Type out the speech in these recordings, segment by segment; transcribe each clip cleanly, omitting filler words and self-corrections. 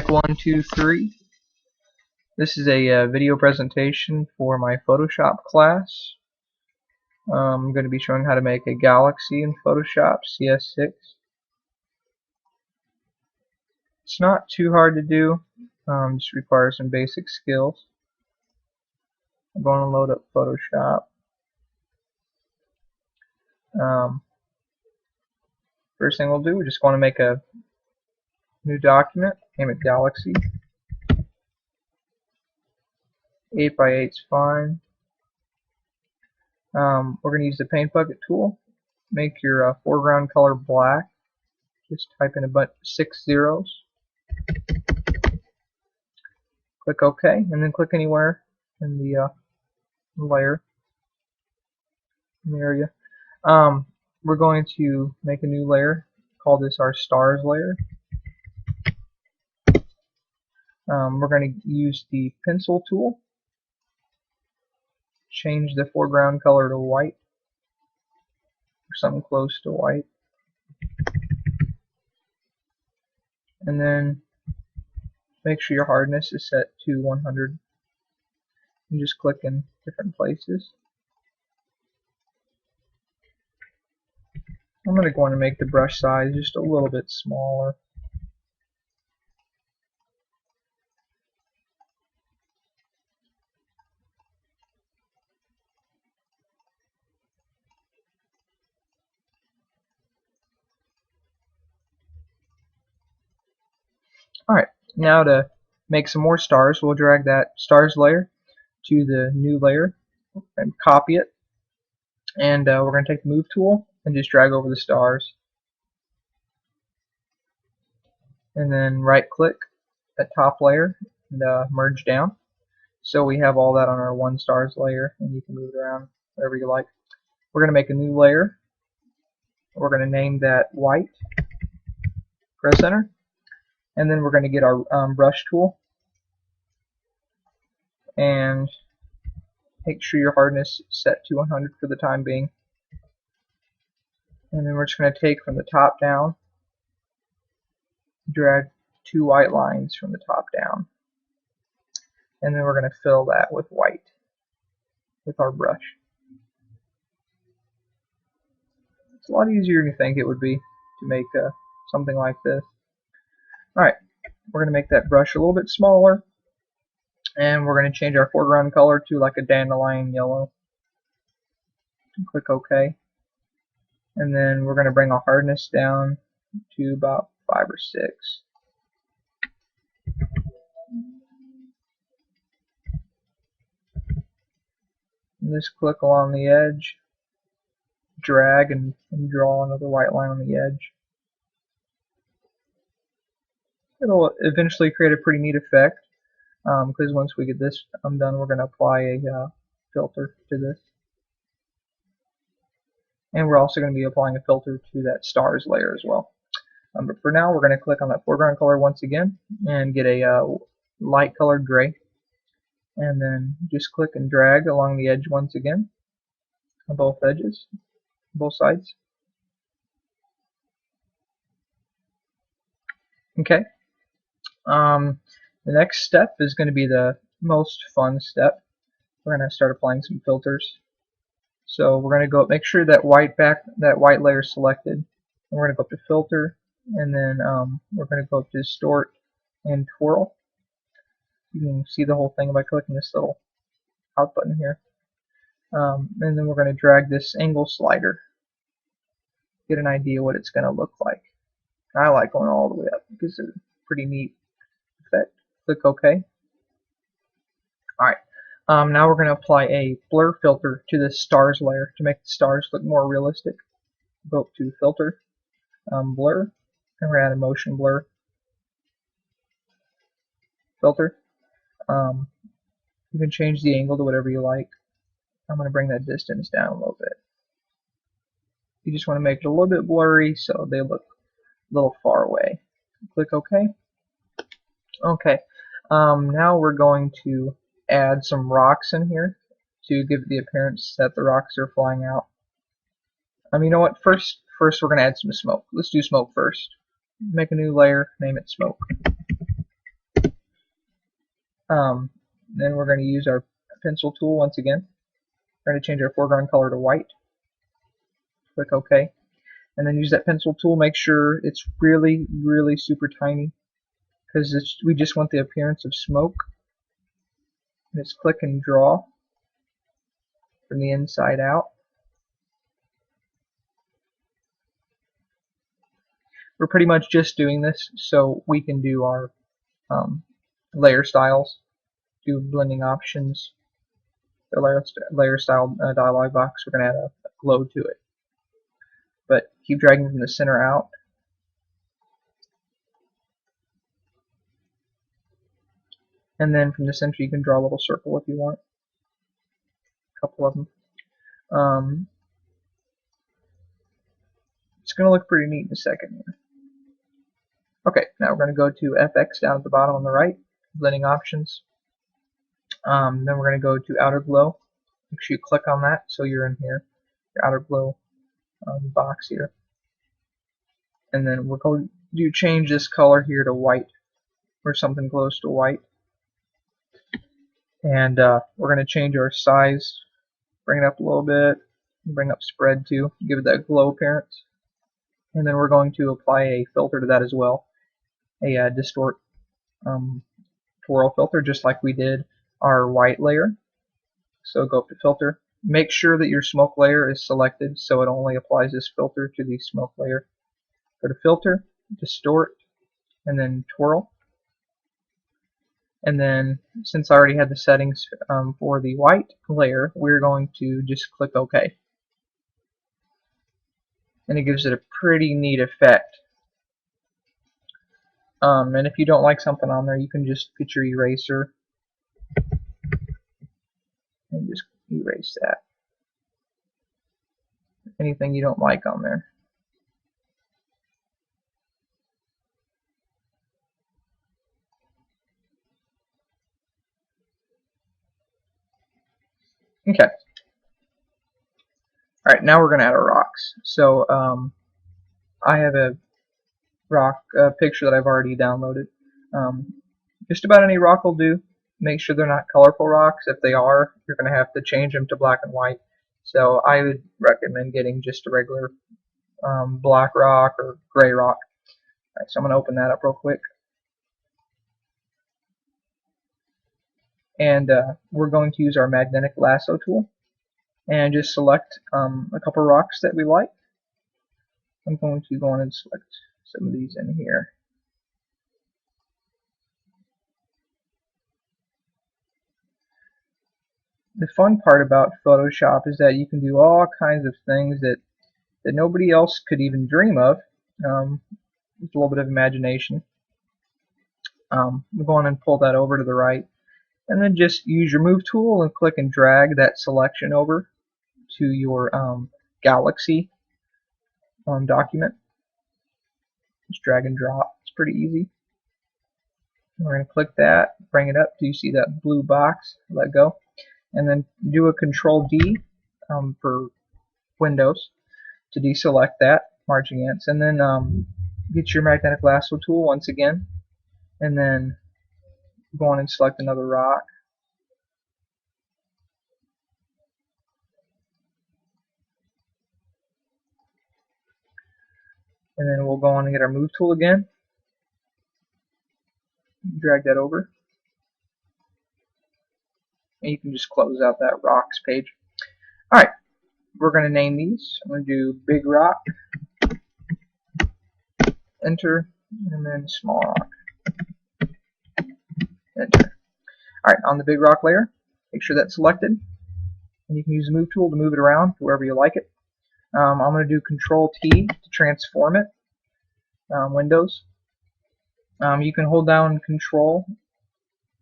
Check 1, 2, 3. This is a video presentation for my Photoshop class. I'm going to be showing how to make a galaxy in Photoshop CS6. It's not too hard to do, just requires some basic skills. I'm going to load up Photoshop. First thing we'll do, we just want to make a new document, name it galaxy. 8 by 8 is fine. We're going to use the paint bucket tool. Make your foreground color black. Just type in a bunch 6 zeros. Click OK, and then click anywhere in the layer area. We're going to make a new layer. Call this our stars layer. We're going to use the pencil tool. Change the foreground color to white, or something close to white, and then make sure your hardness is set to 100, and just click in different places. I'm going to go in and make the brush size just a little bit smaller. Alright, now to make some more stars, we'll drag that stars layer to the new layer and copy it. And we're going to take the move tool and just drag over the stars. And then right click that top layer and merge down. So we have all that on our one stars layer, and you can move it around whatever you like. We're going to make a new layer. We're going to name that white. Press enter. And then we're going to get our brush tool and make sure your hardness is set to 100 for the time being. And then we're just going to take from the top down, drag 2 white lines from the top down, and then we're going to fill that with white with our brush. It's a lot easier than you think it would be to make something like this. Alright, we're going to make that brush a little bit smaller, and we're going to change our foreground color to like a dandelion yellow. And click OK. And then we're going to bring our hardness down to about 5 or 6. And just click along the edge, drag, and draw another white line on the edge. It'll eventually create a pretty neat effect, because once we get this done, we're going to apply a filter to this. And we're also going to be applying a filter to that stars layer as well. But for now, we're going to click on that foreground color once again and get a light colored gray. And then just click and drag along the edge once again on both edges, both sides. Okay. The next step is going to be the most fun step. We're going to start applying some filters. So we're going to go make sure that white layer is selected. And we're going to go up to filter, and then we're going to go up to distort and twirl. You can see the whole thing by clicking this little out button here. And then we're going to drag this angle slider. Get an idea what it's going to look like. I like going all the way up because it's a pretty neat effect. Click OK. Alright, now we're going to apply a blur filter to the stars layer to make the stars look more realistic. Go up to filter, blur, and we're going to add a motion blur filter. You can change the angle to whatever you like. I'm going to bring that distance down a little bit. You just want to make it a little bit blurry so they look a little far away. Click OK. Okay, now we're going to add some rocks in here to give it the appearance that the rocks are flying out. You know what? First we're going to add some smoke. Let's do smoke first. Make a new layer, name it smoke. Then we're going to use our pencil tool once again. We're going to change our foreground color to white. Click OK. And then use that pencil tool. Make sure it's really, really super tiny, because we just want the appearance of smoke. Just click and draw from the inside out. We're pretty much just doing this so we can do our layer styles, do blending options. The layer style dialog box, we're going to add a glow to it. But keep dragging from the center out. And then from the center you can draw a little circle if you want. A couple of them. It's going to look pretty neat in a second here. Okay, now we're going to go to FX down at the bottom on the right, blending options. Then we're going to go to outer glow. Make sure you click on that so you're in here, your outer glow box here. And then we're going to change this color here to white, or something close to white. And we're going to change our size, bring it up a little bit, bring up spread too, give it that glow appearance. And then we're going to apply a filter to that as well, a distort twirl filter, just like we did our white layer. So go up to filter, make sure that your smoke layer is selected so it only applies this filter to the smoke layer. Go to filter, distort, and then twirl. And then since I already had the settings for the white layer, we're going to just click OK. And it gives it a pretty neat effect. And if you don't like something on there, you can just get your eraser and just erase that. Anything you don't like on there. Okay. Alright, now we're going to add our rocks. So I have a rock picture that I've already downloaded. Just about any rock will do. Make sure they're not colorful rocks. If they are, you're going to have to change them to black and white. So I would recommend getting just a regular black rock or gray rock. Alright, so I'm going to open that up real quick. And we're going to use our magnetic lasso tool and just select a couple rocks that we like. I'm going to go on and select some of these in here. The fun part about Photoshop is that you can do all kinds of things that nobody else could even dream of. With a little bit of imagination. Go on and pull that over to the right, and then just use your move tool and click and drag that selection over to your galaxy document. Just drag and drop. It's pretty easy. We're going to click that, bring it up. Do you see that blue box? Let go. And then do a Control D for Windows to deselect that, marching ants. And then get your magnetic lasso tool once again. And then go on and select another rock. And then we'll go on and get our move tool again. Drag that over. And you can just close out that rocks page. Alright, we're going to name these. I'm going to do big rock, enter, and then small rock, enter. Alright, on the big rock layer, make sure that's selected. And you can use the move tool to move it around to wherever you like it. I'm going to do Control T to transform it. Windows. You can hold down Control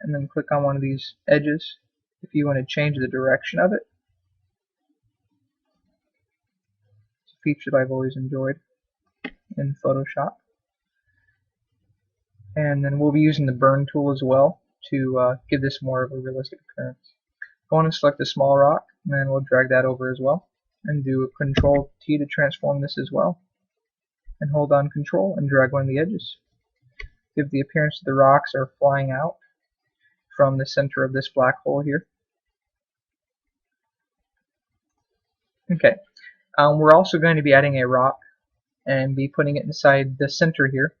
and then click on one of these edges if you want to change the direction of it. It's a feature that I've always enjoyed in Photoshop. And then we'll be using the burn tool as well to give this more of a realistic appearance. Go on and select the small rock, and then we'll drag that over as well, and do a Control T to transform this as well. And hold on Control and drag one of the edges. Give the appearance that the rocks are flying out. from the center of this black hole here. Okay, we're also going to be adding a rock and be putting it inside the center here.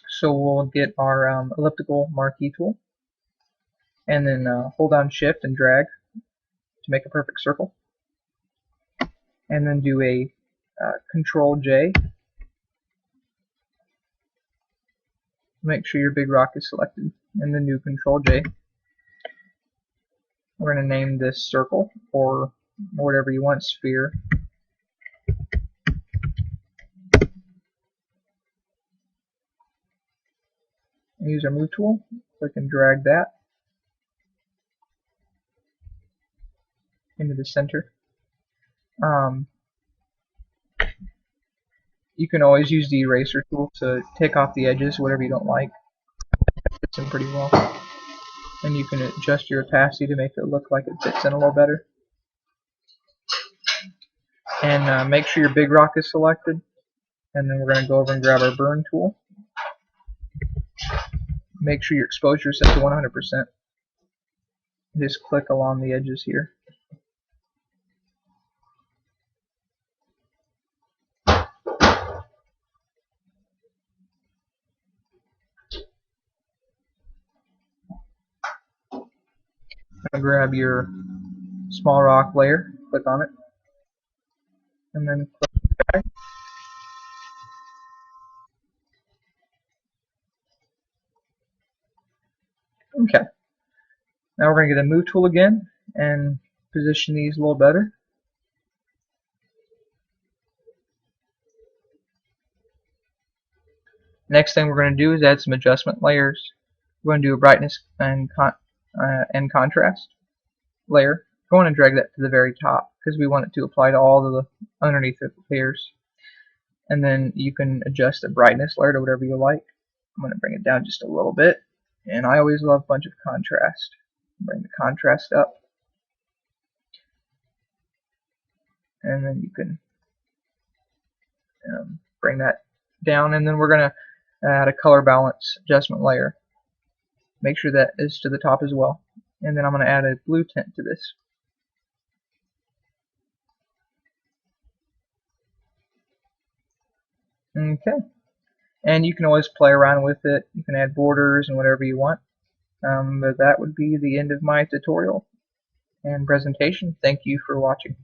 So we'll get our elliptical marquee tool and then hold down shift and drag to make a perfect circle, and then do a control J. Make sure your big rock is selected, and then do control J. We're going to name this circle or whatever you want, sphere. Use our move tool, click and drag that into the center. You can always use the eraser tool to take off the edges, whatever you don't like. It fits in pretty well. And you can adjust your opacity to make it look like it fits in a little better. And make sure your big rock is selected. And then we're going to go over and grab our burn tool. Make sure your exposure is set to 100%. Just click along the edges here. Grab your small rock layer, click on it, and then click drag. Okay. Now we're going to get a move tool again and position these a little better. Next thing we're going to do is add some adjustment layers. We're going to do a brightness and contrast layer. Go on and drag that to the very top because we want it to apply to all of the underneath the layers. And then you can adjust the brightness layer to whatever you like. I'm going to bring it down just a little bit. And I always love a bunch of contrast. Bring the contrast up. And then you can bring that down. And then we're going to add a color balance adjustment layer. Make sure that is to the top as well. And then I'm going to add a blue tint to this. Okay. And you can always play around with it. You can add borders and whatever you want. But that would be the end of my tutorial and presentation. Thank you for watching.